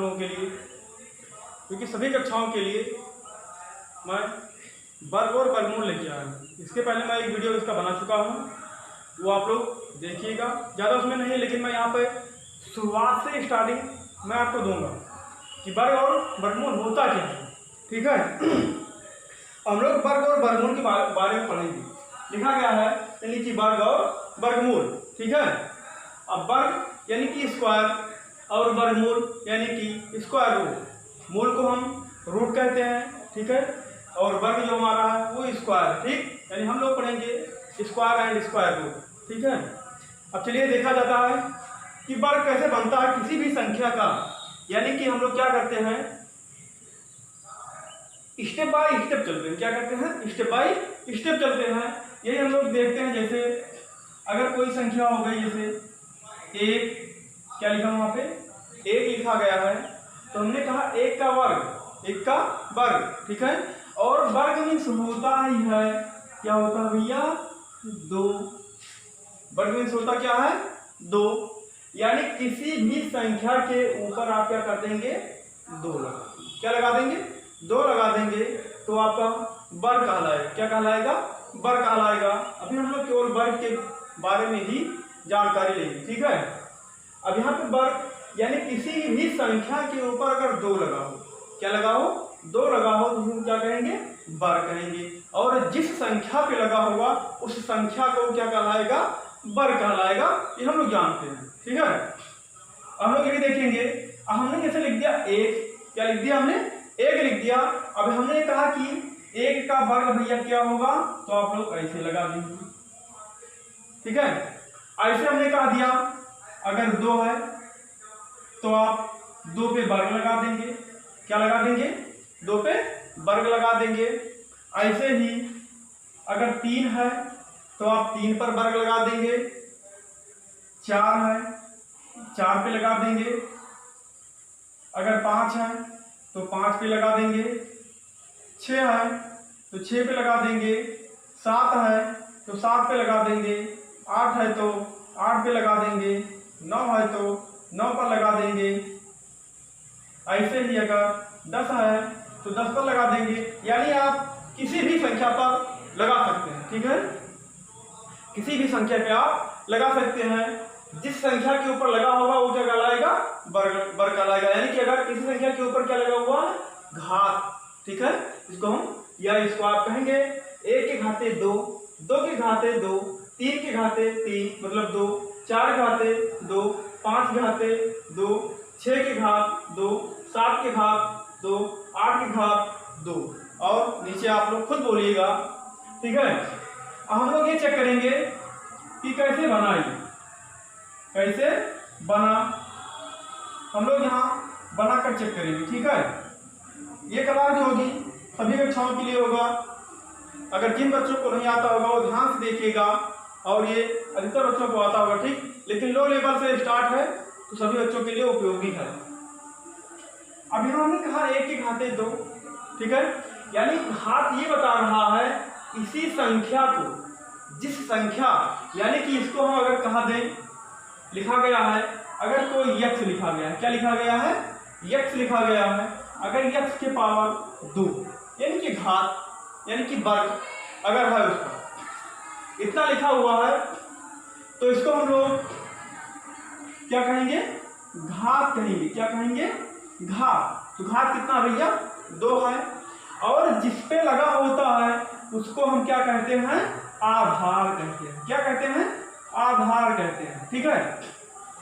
लोगों के लिए, क्योंकि सभी कक्षाओं के लिए मैं वर्ग और वर्गमूल लेके आया हूँ। इसके पहले मैं एक वीडियो इसका बना चुका हूँ, वो आप लोग देखिएगा। ज़्यादा उसमें नहीं है, लेकिन मैं यहाँ पे शुरुआत से स्टार्टिंग मैं आपको दूंगा कि वर्ग और वर्गमूल होता क्या है। ठीक है, हम लोग वर्ग और वर्गमूल के बारे में पढ़ेंगे। लिखा गया है यानी कि वर्ग और वर्गमूल। ठीक है, अब वर्ग यानी कि स्क्वायर और वर्गमूल यानी कि स्क्वायर रूट। मूल को हम रूट कहते हैं, ठीक है, और वर्ग जो हमारा है वो स्क्वायर। ठीक, यानी हम लोग पढ़ेंगे स्क्वायर एंड स्क्वायर रूट। ठीक है, अब चलिए देखा जाता है कि वर्ग कैसे बनता है किसी भी संख्या का। यानी कि हम लोग क्या करते हैं, स्टेप बाय स्टेप चलते हैं। क्या करते हैं, स्टेप बाय स्टेप चलते हैं। यही हम लोग देखते हैं, जैसे अगर कोई संख्या हो गई, जैसे एक, क्या लिखा वहां पे, एक लिखा गया है, तो हमने कहा एक का वर्ग, एक का वर्ग। ठीक है, और वर्ग मीन्स होता ही है, क्या होता है भैया, दो। वर्ग मीन्स होता क्या है, दो। यानी किसी भी संख्या के ऊपर आप क्या कर देंगे, दो लगा, क्या लगा देंगे, दो लगा देंगे, तो आपका वर्ग कहलाएगा। क्या कहलाएगा, वर्ग कहलाएगा। अभी हम लोग केवल वर्ग के बारे में ही जानकारी लेंगे। ठीक है, अब यहाँ पे वर्ग यानी किसी भी संख्या के ऊपर अगर दो लगा हो, क्या लगा हो, दो लगा हो, तो हम क्या कहेंगे, वर्ग कहेंगे। और जिस संख्या पे लगा होगा उस संख्या को क्या कहलाएगा, वर्ग कहलाएगा। ये हम लोग जानते हैं। ठीक है, हम लोग ये देखेंगे, हमने कैसे लिख दिया, एक, क्या लिख दिया हमने, एक लिख दिया। अब हमने कहा कि एक का वर्ग भैया क्या होगा, तो आप लोग ऐसे लगा देंगे। ठीक है, ऐसे हमने कहा दिया, अगर दो है तो आप दो पे वर्ग लगा देंगे। क्या लगा देंगे, दो पे वर्ग लगा देंगे। ऐसे ही अगर तीन है तो आप तीन पर वर्ग लगा देंगे। चार है, चार पे लगा देंगे। अगर पांच है तो पांच पे लगा देंगे। छह है तो छह पे लगा देंगे। सात है तो सात पे लगा देंगे। आठ है तो आठ पे लगा देंगे। नौ है तो नौ पर लगा देंगे। ऐसे ही अगर 10 है तो 10 पर लगा देंगे। यानी आप किसी भी संख्या पर लगा सकते हैं। ठीक है, किसी भी संख्या पे आप लगा सकते हैं। जिस संख्या के ऊपर लगा होगा वो क्या कहलाएगा, वर्ग कहलाएगा। यानी कि अगर किसी संख्या के ऊपर क्या लगा हुआ, घात, ठीक है, इसको हम या इसको आप कहेंगे एक के घाते दो, दो के घाते दो, तीन के घाते तीन मतलब दो, चार के घाते दो, पांच के घाते दो, छह के घात दो, सात के घात दो, आठ के घात दो, और नीचे आप लोग खुद बोलिएगा। ठीक है, हम लोग ये चेक करेंगे कि कैसे बना, ये कैसे बना, हम लोग यहाँ बनाकर चेक करेंगे। ठीक है, ये क्लास जो होगी सभी कक्षाओं के लिए होगा। अगर जिन बच्चों को नहीं आता होगा वो ध्यान से देखिएगा, और ये अधिकतर बच्चों को आता होगा। ठीक, लेकिन लो लेवल से स्टार्ट है तो सभी बच्चों के लिए उपयोगी है। अब यहाँ हमने कहा एक के घाते दो। ठीक है, यानी घात ये बता रहा है इसी संख्या को, जिस संख्या, यानी कि इसको हम अगर कहा दें, लिखा गया है, अगर कोई यक्ष लिखा गया है, क्या लिखा गया है, यक्ष लिखा गया है। अगर यक्ष के पावर 2 यानी कि घात यानी कि वर्ग अगर है उसका इतना लिखा हुआ है, तो इसको हम लोग क्या कहेंगे, घात कहेंगे। क्या कहेंगे, घात। तो घात कितना भैया, 2 है। और जिस पे लगा होता है उसको हम क्या कहते हैं, आधार कहते हैं। क्या कहते हैं, आधार कहते हैं। ठीक है,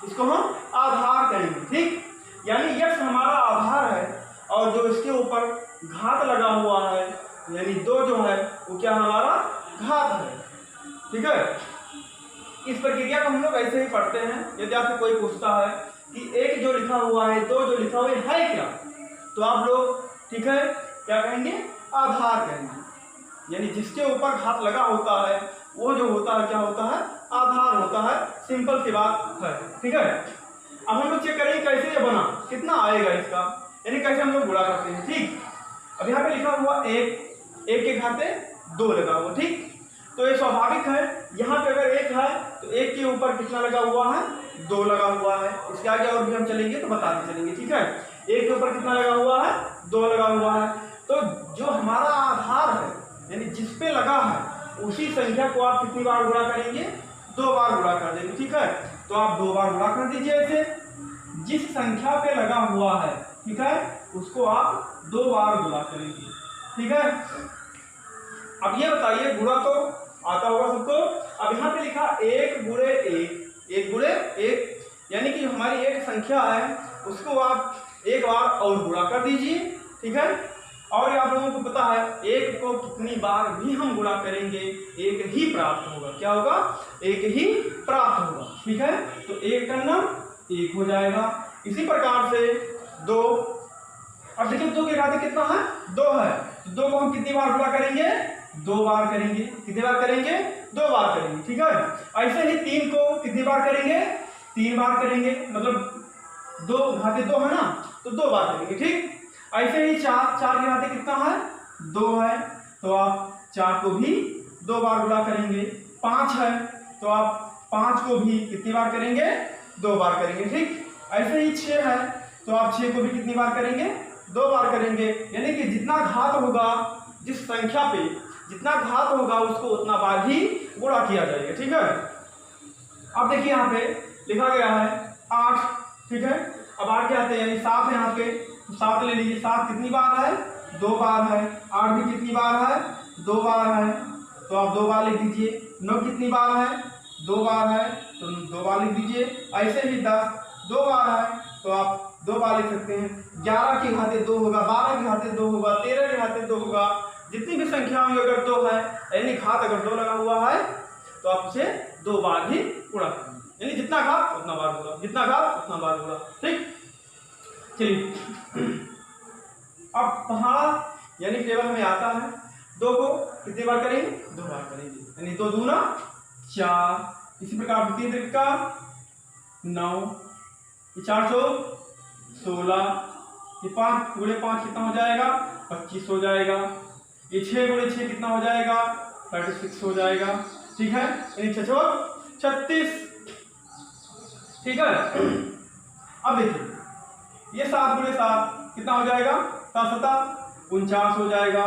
इसको हम आधार कहेंगे। ठीक, यानी यक्ष हमारा आधार है, और जो इसके ऊपर घात लगा हुआ है यानी 2 जो है वो क्या हमारा घात है। ठीक है, इस प्रक्रिया को हम लोग ऐसे ही पढ़ते हैं। यदि आपसे कोई पूछता है कि एक जो लिखा हुआ है, 2 जो लिखा हुआ है क्या, तो आप लोग, ठीक है, क्या कहेंगे, आधार कहेंगे। यानी जिसके ऊपर घात लगा होता है वो जो होता है क्या होता है, आधार होता है। सिंपल सी बात है। ठीक है, अब हम लोग चेक करेंगे कैसे ये बना, कितना आएगा इसका, यानी कैसे हम लोग गुणा करते हैं। ठीक, अब यहाँ पे लिखा हुआ एक, एक के घाते 2 लगा हुआ। ठीक, तो ये स्वाभाविक है, यहाँ पे अगर एक है तो एक के ऊपर कितना लगा हुआ है, 2 लगा हुआ है। इसके आगे और भी हम चलेंगे तो बताते चलेंगे। ठीक है, 1 के ऊपर कितना लगा हुआ है, 2 लगा हुआ है। तो जो हमारा आधार है यानी जिस पे लगा है उसी संख्या को आप कितनी बार गुणा करेंगे, 2 बार गुणा कर देंगे। ठीक है, तो आप 2 बार गुणा कर दीजिए। ऐसे जिस संख्या पे लगा हुआ है, ठीक है, उसको आप 2 बार गुणा करेंगे। ठीक है, अब ये बताइए गुणा तो आता होगा सबको। अब यहाँ पे लिखा 1 गुणे 1, 1 गुणे 1, यानी कि हमारी एक संख्या है उसको आप 1 बार और गुणा कर दीजिए। ठीक है, और आप लोगों को पता है 1 को कितनी बार भी हम गुणा करेंगे 1 ही प्राप्त होगा। क्या होगा, 1 ही प्राप्त होगा। ठीक है, तो 1 का नाम 1 हो जाएगा। इसी प्रकार से 2, अब देखिए 2 के घाते कितना है, 2 है, तो 2 को हम कितनी बार गुणा करेंगे, 2 बार करेंगे। कितनी बार करेंगे, 2 बार करेंगे। ठीक है, ऐसे ही 3 को कितनी बार करेंगे, 3 बार करेंगे, मतलब 2 घाते 2 है ना, तो 2 बार करेंगे। ठीक, ऐसे ही 4 के घाते कितना है, 2 है, तो आप 4 को भी 2 बार गुणा करेंगे। 5 है, तो आप 5 को भी कितनी बार करेंगे, 2 बार करेंगे। ठीक, ऐसे ही 6 है, तो आप 6 को भी कितनी बार करेंगे, 2 बार करेंगे। यानी कि जितना घात होगा, जिस संख्या पे जितना घात होगा उसको उतना बार ही गुणा किया जाएगा। ठीक है, अब देखिए यहाँ पे लिखा गया है 8। ठीक है, अब 8 के आते हैं यानी 7 है यहाँ पे, तो 7 ले लीजिए। 7 कितनी बार है, 2 बार है। 8 भी कितनी बार है, 2 बार है, तो आप 2 बार लिख दीजिए। 9 कितनी बार है, 2 बार है, तो 2 बार लिख दीजिए। ऐसे ही 10 2 बार है, तो आप 2 बार लिख सकते हैं। 11 के घाते 2 होगा, 12 के घाते 2 होगा, 13 के घाते 2 होगा। जितनी भी संख्या होंगी अगर 2 है यानी घात अगर 2 लगा हुआ है तो आप उसे 2 बार ही गुणा करेंगे। यानी जितना घात उतना बार गुणा, जितना घात उतना बार गुणा। ठीक, चलिए अब पहाड़ा यानी टेबल हमें आता है 2 को कितनी बार करेंगे, 2 बार करेंगे। यानी 2 दूना 4। इसी प्रकार 3 त्रिका 9, 4 चौक 16, ये 5 गुणे 5 कितना हो जाएगा, 25 हो जाएगा। ये 6 गुणे 6 कितना हो जाएगा, 36 हो जाएगा। ठीक है, यानी 6 चौक 36। ठीक है, अब देखिए ये 7 गुणे 7 कितना हो जाएगा, 7 7 49 हो जाएगा।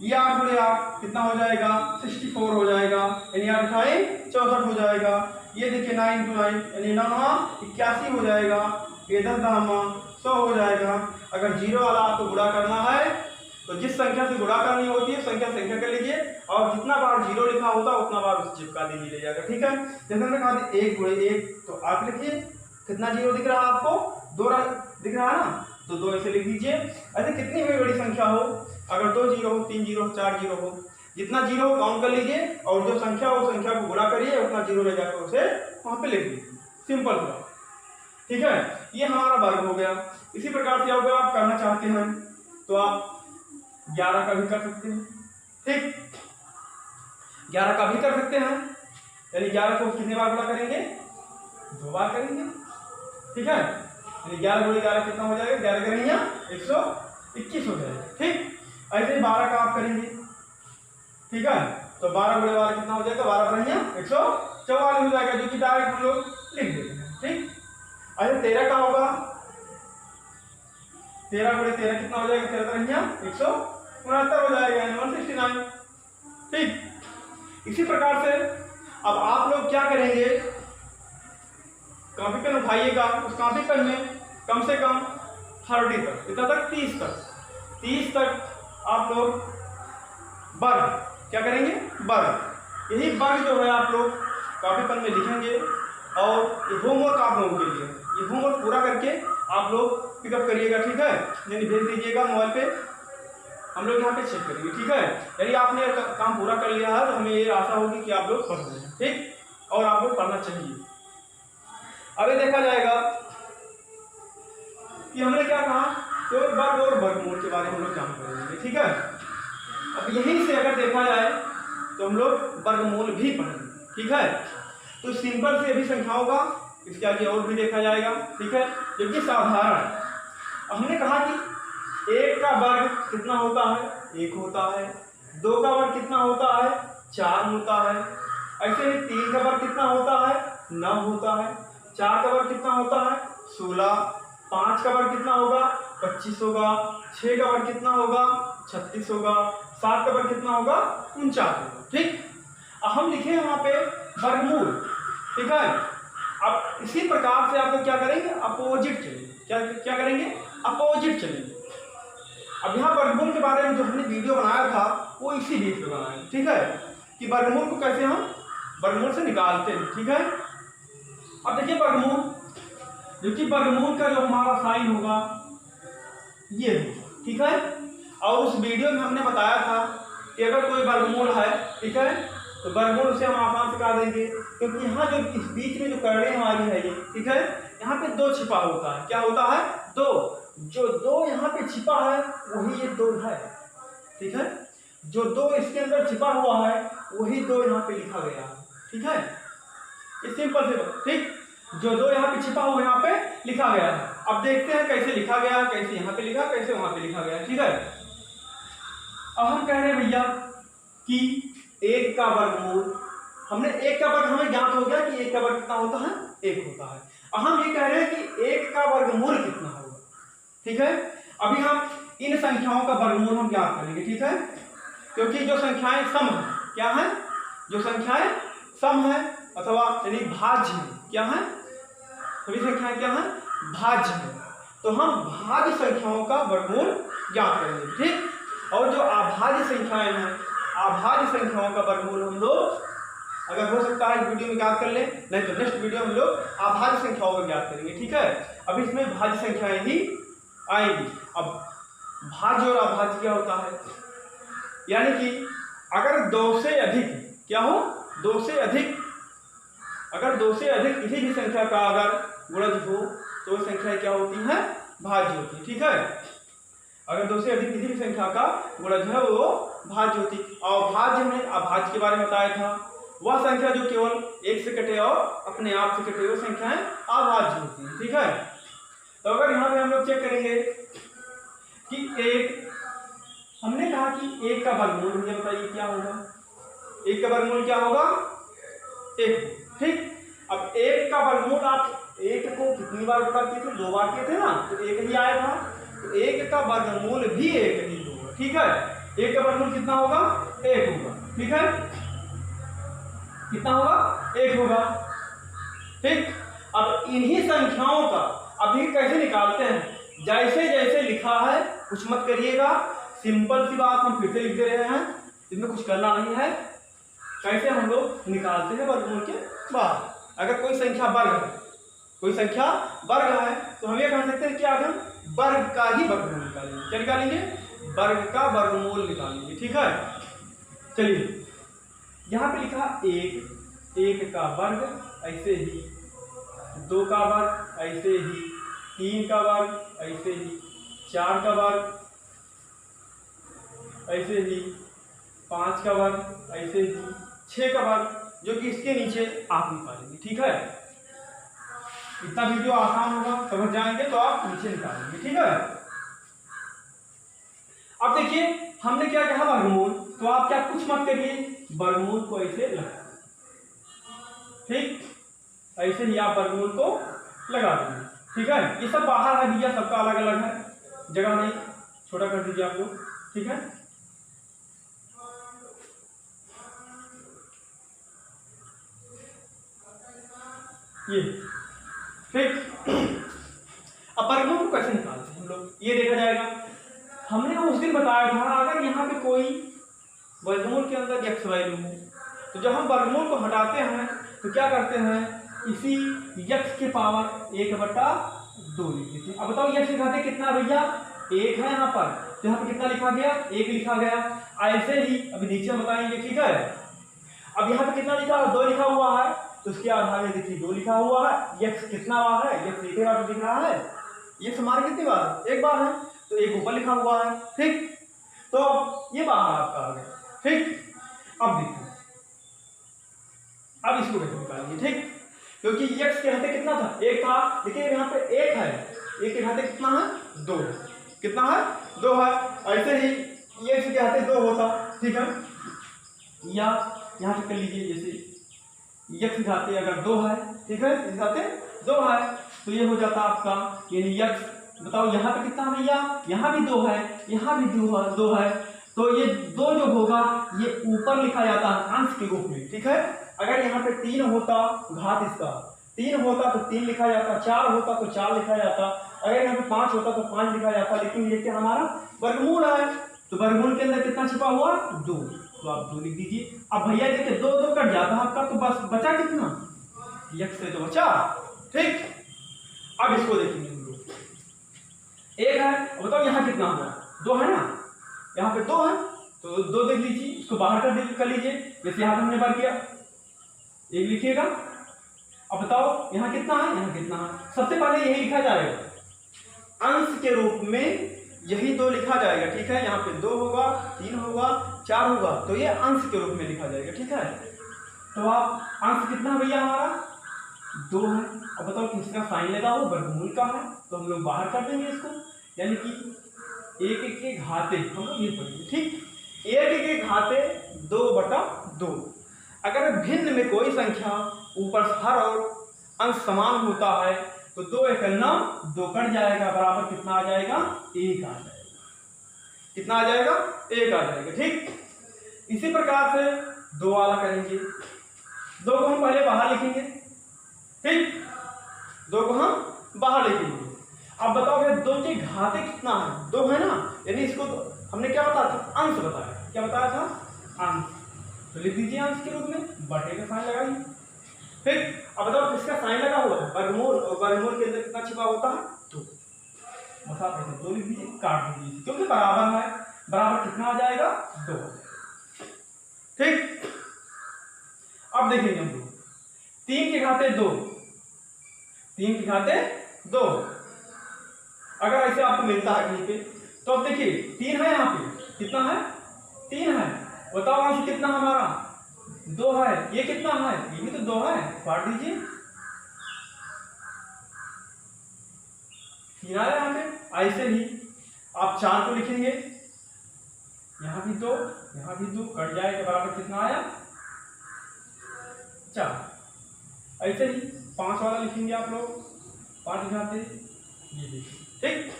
ये 8 गुणे 8 कितना हो जाएगा, 64 हो जाएगा। यानी 8 8 64 हो जाएगा। ये देखिए 9 × 9 यानी 9 81 हो जाएगा। ये 10 10 100 हो जाएगा। अगर 0 वाला आपको गुणा करना है तो जिस संख्या से गुणा करनी होती है संख्या कर लीजिए, और जितना बार 0 लिखा होता है उतना बार उसे चिपका दीजिए ले जाएगा। ठीक है, जैसे मैंने कहा 1 गुणे 1, तो आप लिखिए कितना 0 दिख रहा है आपको, 2 दिख रहा है ना, तो 2 ऐसे लिख दीजिए। ऐसे कितनी भी बड़ी संख्या हो, अगर 2 0 हो, 3 0 हो, 4 0 हो, जितना 0 हो काउंट कर लीजिए और जो संख्या हो संख्या को गुणा करिए, उतना 0 ले जाकर उसे वहां पे लिख दीजिए। सिंपल हुआ। ठीक है, ये हमारा वर्ग हो गया। इसी प्रकार से अगर आप करना चाहते हैं तो आप 11 का भी कर सकते हैं। ठीक, 11 का भी कर सकते हैं, यानी 11 को कितने बार गुणा करेंगे, 2 बार करेंगे। ठीक है, यानी 11 गुणे 11 कितना हो जाएगा, 11 करेंगे 121 हो जाएगा। ठीक, ऐसे 12 का आप करेंगे। ठीक है, तो 12 गुणे 12 कितना हो जाएगा, 12 करेंगे 144 हो जाएगा, जो कि डायरेक्ट हम लोग लिख देते हैं। ठीक, ऐसे 13 का होगा, 13 गुणे 13 कितना हो जाएगा, 13 करेंगे 169 हो जाएगा, 169। ठीक, इसी प्रकार से अब आप लोग क्या करेंगे, कॉपी पेन उठाइएगा, उस कॉपी पेन में कम से कम 30 तक, इतना तक 30 तक आप लोग वर्ग क्या करेंगे, वर्ग। यही वर्ग जो है आप लोग कॉपी पेन में लिखेंगे, और ये होमवर्क आप लोगों के लिए, ये होमवर्क पूरा करके आप लोग पिकअप करिएगा। ठीक है, यानी भेज दीजिएगा मोबाइल पे, हम लोग यहाँ पे चेक करेंगे। ठीक है, यदि आपने काम पूरा कर लिया है तो हमें ये आशा होगी कि आप लोग पढ़ रहे हैं। ठीक, और आप लोग पढ़ना चाहिए। अब ये देखा जाएगा कि हमने क्या कहा, तो वर्ग और वर्गमूल के बारे में हम लोग जान करेंगे। ठीक है, अब यहीं से अगर देखा जाए तो हम लोग वर्गमूल भी पढ़ेंगे। ठीक है, तो सिंपल से भी संख्याओं का इसके आगे और भी देखा जाएगा। ठीक है, जो कि साधारण, हमने कहा कि 1 का वर्ग कितना होता है, 1 होता है। 2 का वर्ग कितना होता है, 4 होता है। ऐसे ही 3 का वर्ग कितना होता है, 9 होता है। 4 का वर्ग कितना होता है, 16। 5 का वर्ग कितना होगा 25 होगा, 6 का वर्ग कितना होगा 36 होगा, 7 का वर्ग कितना होगा 49 होगा। ठीक, अब हम लिखे यहाँ पे वर्गमूल। ठीक है, अब इसी प्रकार से आप लोग क्या करेंगे, अपोजिट चलेंगे। क्या क्या करेंगे, अपोजिट चलेंगे। अब यहाँ वर्गमूल के बारे में जो हमने वीडियो बनाया था वो इसी बीच में बनाया है। ठीक है, कि वर्गमूल को कैसे हम वर्गमूल से निकालते हैं। ठीक है, अब देखिए वर्गमूल, जो कि वर्गमूल का जो हमारा साइन होगा ये होगा। ठीक है, और उस वीडियो में हमने बताया था कि अगर कोई वर्गमूल है, ठीक है, तो वर्गमूल से हम आसान से काट देंगे, क्योंकि यहाँ जो इस बीच में जो करड़े हमारी है ये, ठीक है, यहाँ पे 2 छिपा होता है। क्या होता है 2, जो 2 यहाँ पे छिपा है वही ये 2 है। ठीक है, जो 2 इसके अंदर छिपा हुआ है वही 2 यहाँ पे लिखा गया है। ठीक है, ये सिंपल से, ठीक, जो 2 यहाँ पे छिपा हुआ यहाँ पे लिखा गया है। अब देखते हैं कैसे लिखा गया, कैसे यहाँ पे लिखा, कैसे वहां पे लिखा गया। ठीक है, अब हम कह रहे हैं भैया कि 1 का वर्गमूल, हमने 1 का वर्ग हमें ज्ञात हो गया कि 1 का वर्ग कितना होता है 1 होता है। अब हम ये कह रहे हैं कि 1 का वर्गमूल कितना होगा। ठीक है, अभी हम इन संख्याओं का वर्गमूल हम ज्ञात करेंगे। ठीक है, क्योंकि जो संख्याएं सम है, क्या है, जो संख्याएं सम है अथवा यानी भाज्य है, क्या है, सभी संख्याएं क्या है भाज्य है, तो हम भाज्य संख्याओं का वर्गमूल ज्ञात करेंगे। ठीक, और जो अभाज्य संख्याएं हैं, अभाज्य संख्याओं का वर्गमूल हम लोग अगर हो सकता है इस वीडियो में ज्ञात कर ले, नहीं तो नेक्स्ट वीडियो में हम लोग अभाज्य संख्याओं को ज्ञात करेंगे। ठीक है, अब इसमें भाज्य संख्याएं ही आएंगी। अब भाज्य और अभाज्य क्या होता है, यानी कि अगर 2 से अधिक, क्या हो 2 से अधिक, अगर 2 से अधिक किसी भी संख्या का अगर गुणज हो तो संख्या क्या होती है भाज्य होती है। ठीक है, अगर 2 से अधिक किसी भी संख्या का गुणज है वो भाज्य होती है। और भाज्य में अभाज्य के बारे में बताया था, वह संख्या जो केवल 1 से कटे और अपने आप से कटे वो संख्याएं अभाज्य होती है। ठीक है, तो अगर यहाँ पे हम लोग चेक करेंगे कि 1, हमने कहा कि 1 का वर्गमूल, मुझे बताइए क्या होगा, 1 का वर्गमूल क्या होगा 1। ठीक, अब 1 का वर्गमूल आप 1 को कितनी बार गुणा किए थे, 2 बार किए थे ना, तो 1 ही आया था, तो 1 का वर्गमूल भी 1 ही होगा। ठीक है, 1 का वर्गमूल कितना होगा 1 होगा। ठीक है, कितना होगा 1 होगा। ठीक, अब इन्हीं संख्याओं का अभी कैसे निकालते हैं, जैसे जैसे लिखा है कुछ मत करिएगा, सिंपल सी बात हम फिर से लिख दे रहे हैं, इसमें कुछ करना नहीं है। कैसे हम लोग निकालते हैं वर्गमूल के बाद, अगर कोई संख्या वर्ग है, कोई संख्या वर्ग है, तो हम ये कह सकते हैं कि आज हम वर्ग का ही वर्गमूल निकालेंगे। क्या निकालेंगे, वर्ग का वर्गमूल निकालेंगे। ठीक है, चलिए यहाँ पे लिखा 1 का वर्ग ऐसे ही, 2 का वर्ग ऐसे ही, 3 का वर्ग ऐसे ही, 4 का वर्ग ऐसे ही, 5 का वर्ग ऐसे ही, 6 का वर्ग, जो कि इसके नीचे आप निकालेंगे। ठीक है, इतना वीडियो आसान होगा, समझ जाएंगे तो आप नीचे निकालेंगे। ठीक है, अब देखिए हमने क्या कहा वर्गमूल, तो आप क्या कुछ मत करिए, वर्गमूल को ऐसे लगा, ठीक, ऐसे ही आप वर्गमूल को लगा देंगे। ठीक है, ये सब बाहर है भैया, सबका अलग अलग है, जगह नहीं, छोटा कर दीजिए आप लोग। ठीक है, ये ठीक, अब वर्गमूल को कैसे निकालते हैं हम लोग, ये देखा जाएगा। हमने उस दिन बताया था अगर यहाँ पे कोई वर्गमूल के अंदर x वैल्यू है, तो जब हम वर्गमूल को हटाते हैं तो क्या करते हैं, इसी x के पावर 1/2 लिख देते हैं। अब बताओ x लिखाते कितना भैया 1 है, यहाँ पर तो यहाँ पे कितना लिखा गया 1 लिखा गया। ऐसे ही अभी नीचे हम बताएंगे। ठीक है, अब यहाँ पे कितना लिखा है 2 लिखा हुआ है, तो उसके आधार में देखिए 2 लिखा हुआ है, x कितना बार है, x एक बार दिख रहा है, x हमारे कितनी बार 1 बार है, तो 1 ऊपर लिखा हुआ है। ठीक, तो ये बाहर आपका आ गया। ठीक, अब देखिए अब इसको कैसे निकालेंगे। ठीक, क्योंकि x के हाथे कितना था 1 था, देखिए यहाँ पे 1 है, 1 के हाथे कितना है 2, कितना है 2 है। ऐसे ही x के हाथे 2 होता। ठीक है, या यहाँ पे कर लीजिए जैसे x के हाथे अगर 2 है, ठीक है, इस हाथे 2 है, तो ये हो जाता आपका यानी यक्स। बताओ यहाँ पे कितना है भैया, यहाँ भी 2 है, यहाँ भी 2 है, तो ये 2 जो होगा ये ऊपर लिखा जाता है अंश के रूप में, ठीक है। अगर यहाँ पे 3 होता घात इसका 3 होता तो 3 लिखा जाता, 4 होता तो 4 लिखा जाता, अगर यहाँ पे 5 होता तो 5 लिखा जाता, लेकिन ये क्या हमारा वर्गमूल है, तो वर्गमूल के अंदर कितना छिपा हुआ 2, तो आप 2 लिख दीजिए। अब भैया देखिए 2 2 कट जाता है आपका, तो बस बचा कितना, यक्स से तो बचा, ठीक। अब इसको देखेंगे हम लोग, 1 है, बताओ यहाँ कितना हुआ 2 है ना, यहाँ पे 2 है, तो 2 देख लीजिए, इसको बाहर कर लीजिए, जैसे यहाँ पे हमने बार किया 1 लिखिएगा। अब बताओ यहाँ कितना है, यहाँ कितना है, सबसे पहले यही लिखा जाएगा अंश के रूप में, यही 2 लिखा जाएगा, ठीक है। यहाँ पे 2 होगा, 3 होगा, 4 होगा, तो ये अंश के रूप में लिखा जाएगा, ठीक है। तो आप अंश कितना है भैया हमारा 2 है। अब बताओ किसका साइन लगा हो, वर्गमूल का है, तो हम लोग बाहर कर देंगे इसको, यानी कि 1 1 के घाते हम लोग ये पढ़ेंगे, ठीक। 1 1 के घाते 2/2। अगर भिन्न में कोई संख्या ऊपर हर और अंश समान होता है तो 2 1 9, 2 कट जाएगा, बराबर कितना आ जाएगा 1 आ जाएगा, कितना आ जाएगा 1 आ जाएगा, ठीक। इसी प्रकार से 2 वाला करेंगे, 2 को हम पहले बाहर लिखेंगे, ठीक, 2 को हम बाहर लिखेंगे। अब बताओ भैया 2 के घाते कितना है, 2 है ना, यानी इसको तो हमने क्या बताया था, अंश बताया, क्या बताया था अंश, तो लिख दीजिए अंश के रूप में, बटे का साइन लगाइए, ठीक। अब बताओ किसका साइन लगा हुआ है, वर्गमूल, और वर्गमूल के अंदर कितना छिपा होता है 2, बस आप ऐसे 2 लिख दीजिए, काट दीजिए, क्योंकि बराबर है, बराबर कितना आ जाएगा 2, ठीक। अब देखेंगे हम लोग 3 के घाते 2, 3 के घाते 2, अगर ऐसे आपको मिलता है कहीं पे, तो अब देखिए 3 है, यहाँ पे कितना है 3 है, बताओ अंश कितना हमारा 2 है, ये कितना है, ये भी तो 2 है, काट दीजिए, 3 आया यहाँ पे। ऐसे ही आप 4 को लिखेंगे, यहाँ भी 2, यहाँ भी 2, कट जाएगा, बराबर कितना आया 4। ऐसे ही 5 वाला लिखेंगे आप लोग, 5 घाते ये देखिए, ठीक,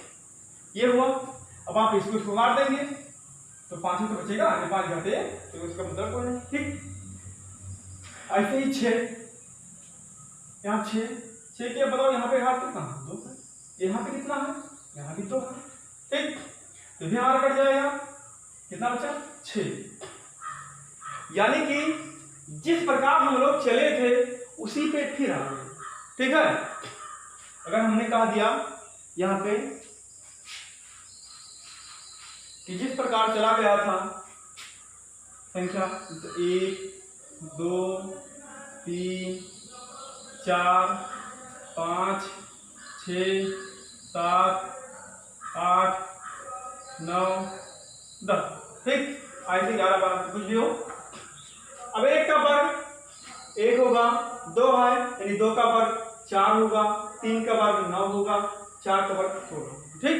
ये हुआ। अब आप इसको मार देंगे तो 5 ही तो बचेगा, 5 घाते, तो उसका मतलब कोई नहीं, ठीक। ऐसे ही 6, यहाँ 6 के बताओ यहाँ पे घात कितना 2 है, यहाँ पे कितना है, यहाँ भी 2 है, ठीक, तो भी हमारा कट जाएगा, कितना बचा 6। यानी कि जिस प्रकार हम लोग चले थे उसी पे फिर आ गए, ठीक है। अगर हमने कहा दिया यहाँ पे कि जिस प्रकार चला गया था संख्या 1 2 3 4 5 6 7 8 9 10, ठीक, ऐसे 11 12 कुछ भी हो। अब 1 का वर्ग 1 होगा, 2 है यानी 2 का वर्ग 4 होगा, 3 का वर्ग 9 होगा, 4 का वर्ग 16, ठीक।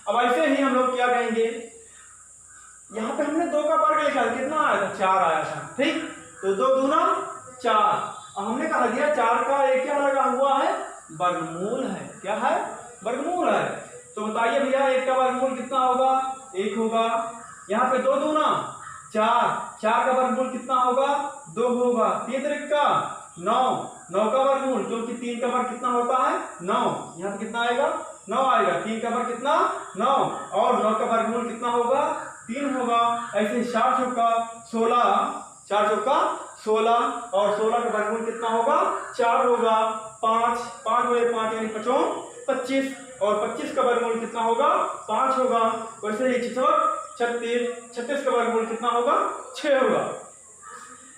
अब ऐसे ही हम लोग क्या कहेंगे, यहाँ पे हमने 2 का वर्ग लिखा था, कितना आया था 4 आया था, ठीक, तो 2 दूना 4। अब हमने कहा दिया 4 का एक क्या लगा हुआ है वर्गमूल है, क्या है वर्गमूल है, तो बताइए भैया 1 का वर्गमूल कितना होगा 1 होगा, यहाँ पे 2 दूना 4, 4 का वर्गमूल कितना होगा 2 होगा, 3 त्रिक का 9, 9 का वर्गमूल, क्योंकि 3 का वर्ग कितना होता है 9, यहाँ पे कितना आएगा 9 आएगा, 3 का वर्ग कितना 9, और 9 का वर्गमूल कितना होगा 3 होगा। ऐसे 4 चौका 16, 4 चौका 16, और 16 का वर्गमूल कितना होगा 4 होगा, 5 5 गुणे 5 यानी 25, और 25 का वर्गमूल कितना होगा 5 होगा। वैसे ही 36, 36 का वर्गमूल कितना होगा 6 होगा,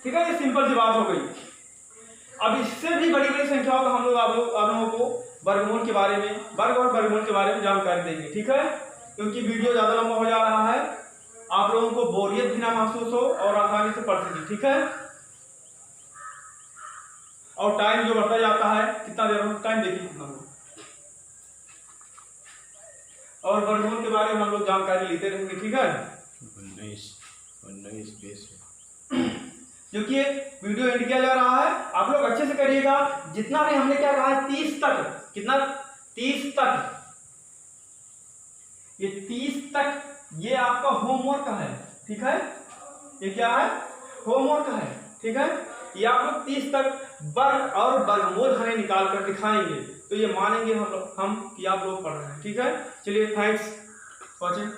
ठीक है। ये सिंपल सी बात हो गई। अब इससे भी बड़ी बड़ी संख्याओं का हम लोग आप लोगों को वर्गमूल के बारे में, वर्ग और वर्गमूल के बारे में जानकारी देंगे, ठीक है, क्योंकि वीडियो ज्यादा लंबा हो जा रहा है, आप लोगों को बोरियत भी ना महसूस हो और आसानी से पढ़ सके, ठीक है। और टाइम जो बढ़ता जाता है, कितना देर हो टाइम देखिए कितना हो, और वर्गमूल के बारे में हम लोग जानकारी लेते रहेंगे, ठीक है। जो कि वीडियो एंड किया जा रहा है, आप लोग अच्छे से करिएगा। जितना भी हमने क्या कहा है 30 तक, कितना 30 तक, ये 30 तक ये आपका होमवर्क है, ठीक है। ये क्या है, होमवर्क है, ठीक है। ये आप लोग 30 तक वर्ग और वर्गमूल हमें निकाल कर दिखाएंगे, तो ये मानेंगे हम कि आप लोग पढ़ रहे हैं, ठीक है। चलिए, थैंक्स वॉचिंग।